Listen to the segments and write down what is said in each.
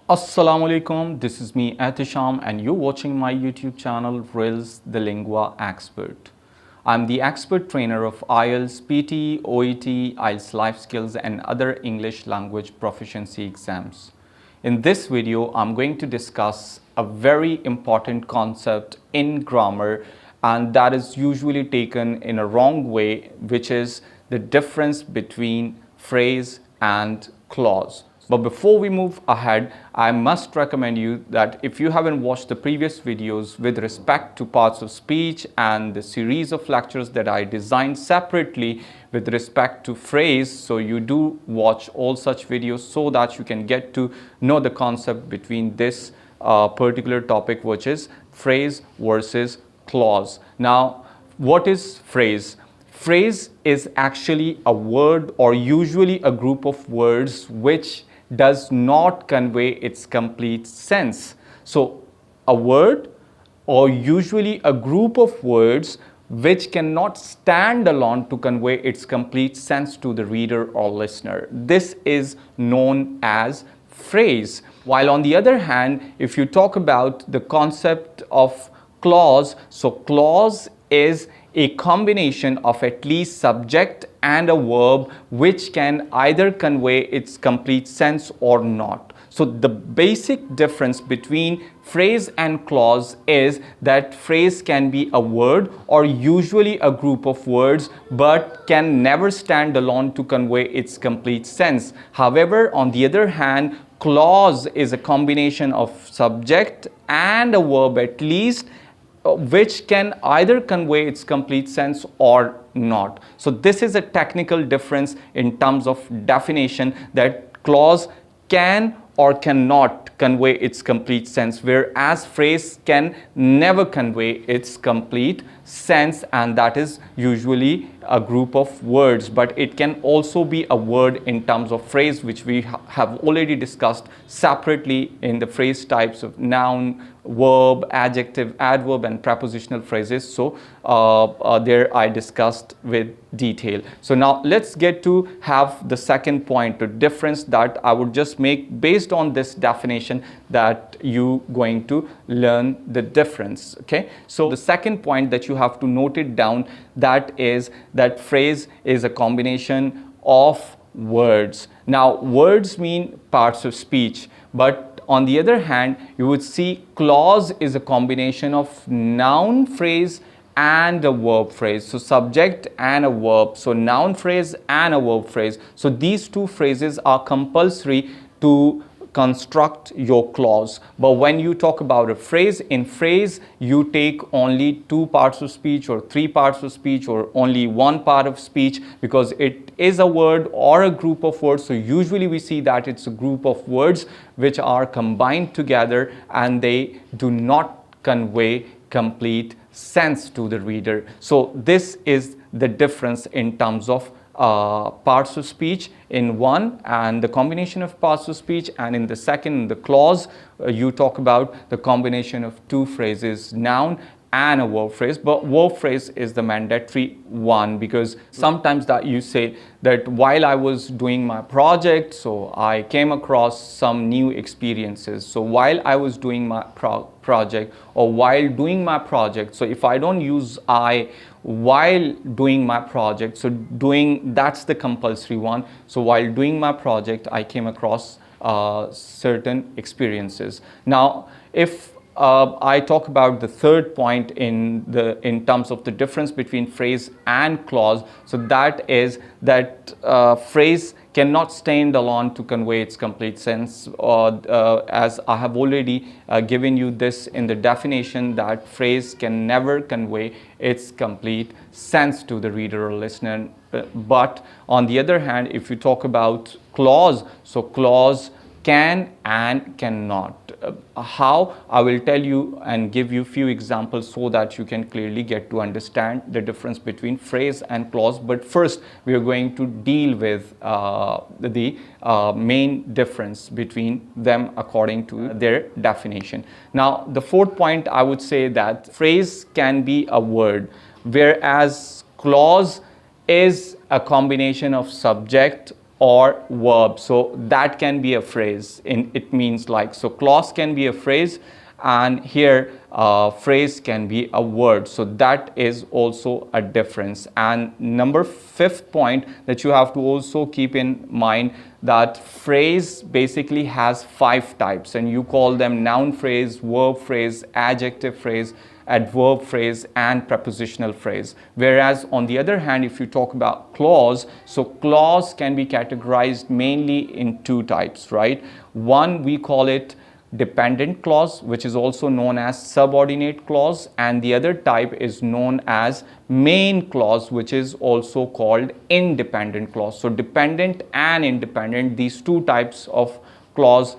Assalamu alaikum, this is me Atisham and you're watching my YouTube channel RILS The Lingua Expert. I'm the expert trainer of IELTS, PT, OET, IELTS Life Skills and other English language proficiency exams. In this video, I'm going to discuss a very important concept in grammar, and that is usually taken in a wrong way, which is the difference between phrase and clause. But before we move ahead, I must recommend you that if you haven't watched the previous videos with respect to parts of speech and the series of lectures that I designed separately with respect to phrase, so you do watch all such videos so that you can get to know the concept between this particular topic, which is phrase versus clause. Now, what is phrase? Phrase is actually a word or usually a group of words which does not convey its complete sense. So a word or usually a group of words which cannot stand alone to convey its complete sense to the reader or listener. This is known as phrase. While on the other hand, if you talk about the concept of clause, so clause is a combination of at least subject and a verb which can either convey its complete sense or not. So the basic difference between phrase and clause is that phrase can be a word or usually a group of words but can never stand alone to convey its complete sense. However, on the other hand, clause is a combination of subject and a verb at least, which can either convey its complete sense or not. So this is a technical difference in terms of definition, that clause can or cannot convey its complete sense, whereas phrase can never convey its complete sense, and that is usually a group of words. But it can also be a word in terms of phrase, which we have already discussed separately in the phrase types of noun, verb, adjective, adverb and prepositional phrases. So there I discussed with detail. So now let's get to have the second point, the difference that I would just make based on this definition, that you going to learn the difference. Okay, so the second point that you have to note it down, that is that phrase is a combination of words. Now words mean parts of speech, but on the other hand, you would see clause is a combination of noun phrase and a verb phrase. So subject and a verb. So noun phrase and a verb phrase. So these two phrases are compulsory to construct your clause. But when you talk about a phrase, in phrase you take only two parts of speech or three parts of speech or only one part of speech, because it is a word or a group of words. So usually we see that it's a group of words which are combined together and they do not convey complete sense to the reader. So this is the difference in terms of parts of speech in one, and the combination of parts of speech, and in the second, the clause, you talk about the combination of two phrases, noun and a verb phrase. But verb phrase is the mandatory one, because sometimes that you say that while I was doing my project, so I came across some new experiences. So while I was doing my project, or while doing my project, so if I don't use I while doing my project, so doing, that's the compulsory one. So while doing my project, I came across certain experiences. Now if I talk about the third point in terms of the difference between phrase and clause, so that is that phrase cannot stand alone to convey its complete sense, as I have already given you this in the definition, that phrase can never convey its complete sense to the reader or listener. But on the other hand, if you talk about clause, so clause can and cannot. How? I will tell you and give you few examples so that you can clearly get to understand the difference between phrase and clause. But first we are going to deal with the main difference between them according to their definition. Now the fourth point, I would say that phrase can be a word, whereas clause is a combination of subject or verb. So that can be a phrase. It means like, so clause can be a phrase, and here phrase can be a word. So that is also a difference. And number 5th point that you have to also keep in mind, that phrase basically has 5 types, and you call them noun phrase, verb phrase, adjective phrase, adverb phrase, and prepositional phrase. Whereas on the other hand, if you talk about clause, so clause can be categorized mainly in 2 types, right? One, we call it dependent clause, which is also known as subordinate clause, and the other type is known as main clause, which is also called independent clause. So dependent and independent, these 2 types of clause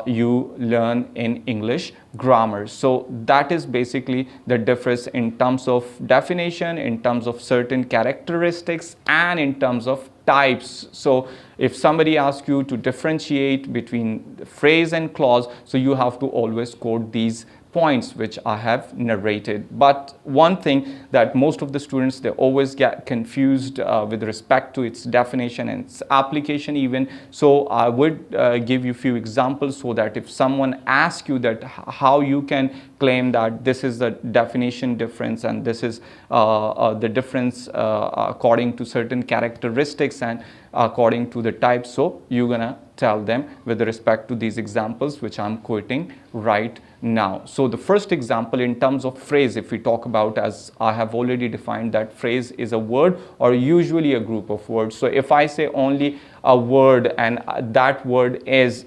you learn in English grammar. So that is basically the difference in terms of definition, in terms of certain characteristics, and in terms of types. So if somebody asks you to differentiate between phrase and clause, so you have to always quote these points which I have narrated. But one thing that most of the students, they always get confused with respect to its definition and its application even. So I would give you a few examples, so that if someone asks you that how you can claim that this is the definition difference and this is the difference according to certain characteristics and according to the type, so you're gonna tell them with respect to these examples which I'm quoting right now. So the first example in terms of phrase, if we talk about, as I have already defined, that phrase is a word or usually a group of words. So if I say only a word and that word is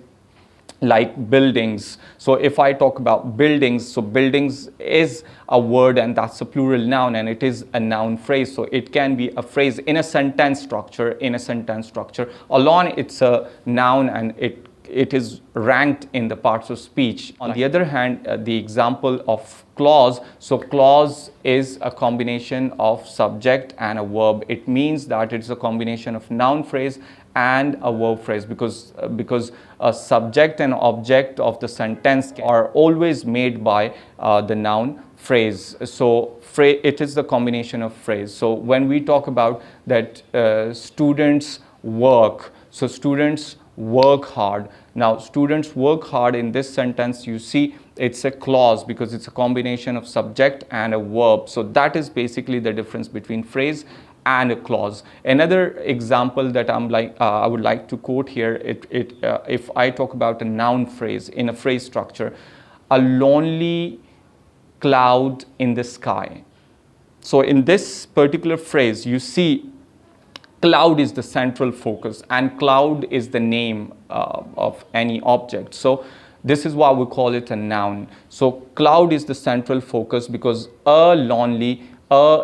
like buildings, so if I talk about buildings, so buildings is a word and that's a plural noun and it is a noun phrase. So it can be a phrase in a sentence structure. Alone it's a noun and it is ranked in the parts of speech. On the other hand, the example of clause, so clause is a combination of subject and a verb. It means that it's a combination of noun phrase and a verb phrase, because a subject and object of the sentence are always made by the noun phrase. So it is the combination of phrase. So when we talk about that students work, so students work hard. Now students work hard, in this sentence you see it's a clause because it's a combination of subject and a verb. So that is basically the difference between phrase and a clause. Another example that I would like to quote here, if I talk about a noun phrase in a phrase structure, a lonely cloud in the sky. So in this particular phrase, you see cloud is the central focus and cloud is the name of any object. So this is why we call it a noun. So cloud is the central focus because a lonely,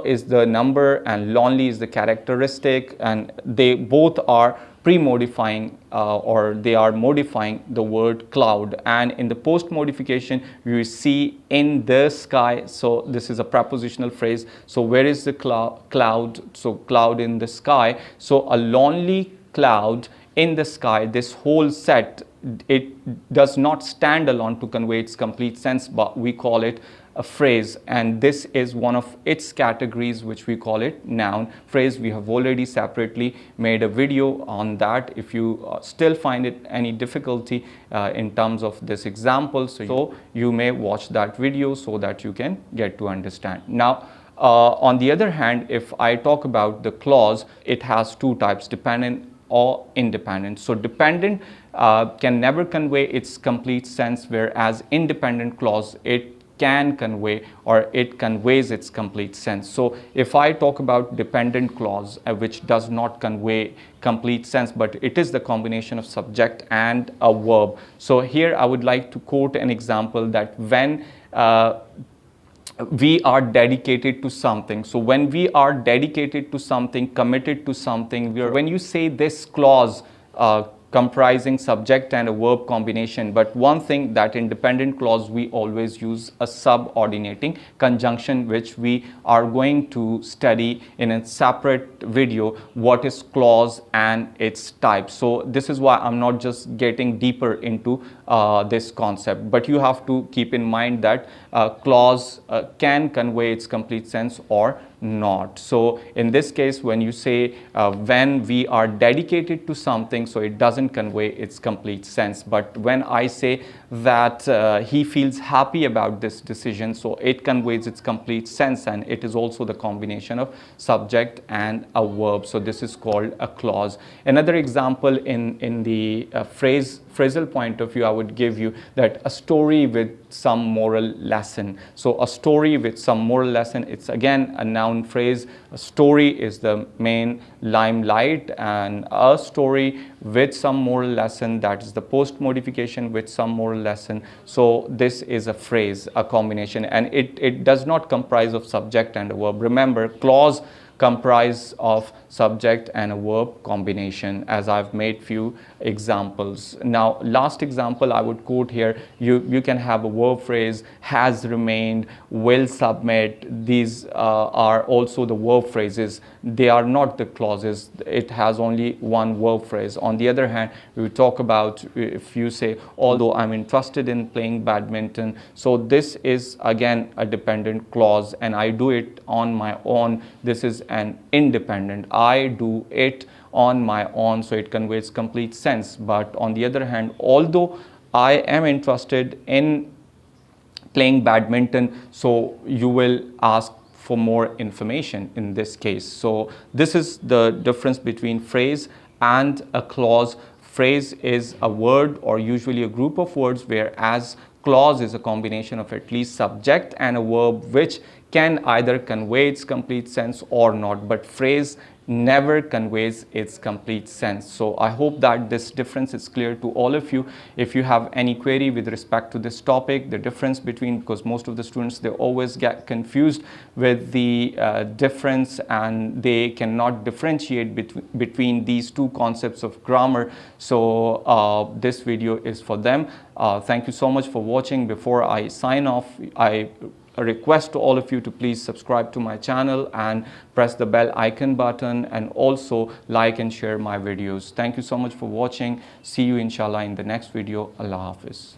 is the number and lonely is the characteristic, and they both are pre-modifying or they are modifying the word cloud. And in the post modification you see in the sky, so this is a prepositional phrase. So where is the cloud? So cloud in the sky. So a lonely cloud in the sky, this whole set, it does not stand alone to convey its complete sense, but we call it a phrase, and this is one of its categories which we call it noun phrase. We have already separately made a video on that. If you still find it any difficulty in terms of this example, so you may watch that video so that you can get to understand. Now on the other hand, if I talk about the clause, it has 2 types, dependent or independent. So dependent can never convey its complete sense, whereas independent clause, it can convey or it conveys its complete sense. So if I talk about dependent clause, which does not convey complete sense, but it is the combination of subject and a verb. So here I would like to quote an example that when we are dedicated to something. So when we are dedicated to something, committed to something, when you say this clause comprising subject and a verb combination, but one thing that in dependent clause we always use a subordinating conjunction, which we are going to study in a separate video, what is clause and its type. So this is why I'm not just getting deeper into this concept, but you have to keep in mind that clause can convey its complete sense or not. So in this case, when you say when we are dedicated to something, so it doesn't convey its complete sense. But when I say that he feels happy about this decision, so it conveys its complete sense, and it is also the combination of subject and a verb. So this is called a clause. Another example in the phrasal point of view, I would give you that a story with some moral lesson. So a story with some moral lesson, it's again a noun phrase. A story is the main limelight, and a story with some moral lesson, that is the post modification with some moral lesson. So this is a phrase, a combination, and it does not comprise of subject and a verb. Remember, clause comprise of subject and a verb combination, as I've made few examples. Now, last example I would quote here, you can have a verb phrase, has remained, will submit. These are also the verb phrases. They are not the clauses. It has only one verb phrase. On the other hand, we talk about if you say, although I'm interested in playing badminton, so this is again a dependent clause, and I do it on my own. This is an independent. I do it on my own, so it conveys complete sense. But on the other hand, although I am interested in playing badminton, so you will ask for more information in this case. So this is the difference between phrase and a clause. Phrase is a word or usually a group of words, whereas clause is a combination of at least subject and a verb, which can either convey its complete sense or not, but phrase never conveys its complete sense. So I hope that this difference is clear to all of you. If you have any query with respect to this topic, the difference between, because most of the students, they always get confused with the difference, and they cannot differentiate between these two concepts of grammar. So this video is for them. Thank you so much for watching. Before I sign off, I request to all of you to please subscribe to my channel and press the bell icon button, and also like and share my videos. Thank you so much for watching. See you inshallah in the next video. Allah Hafiz.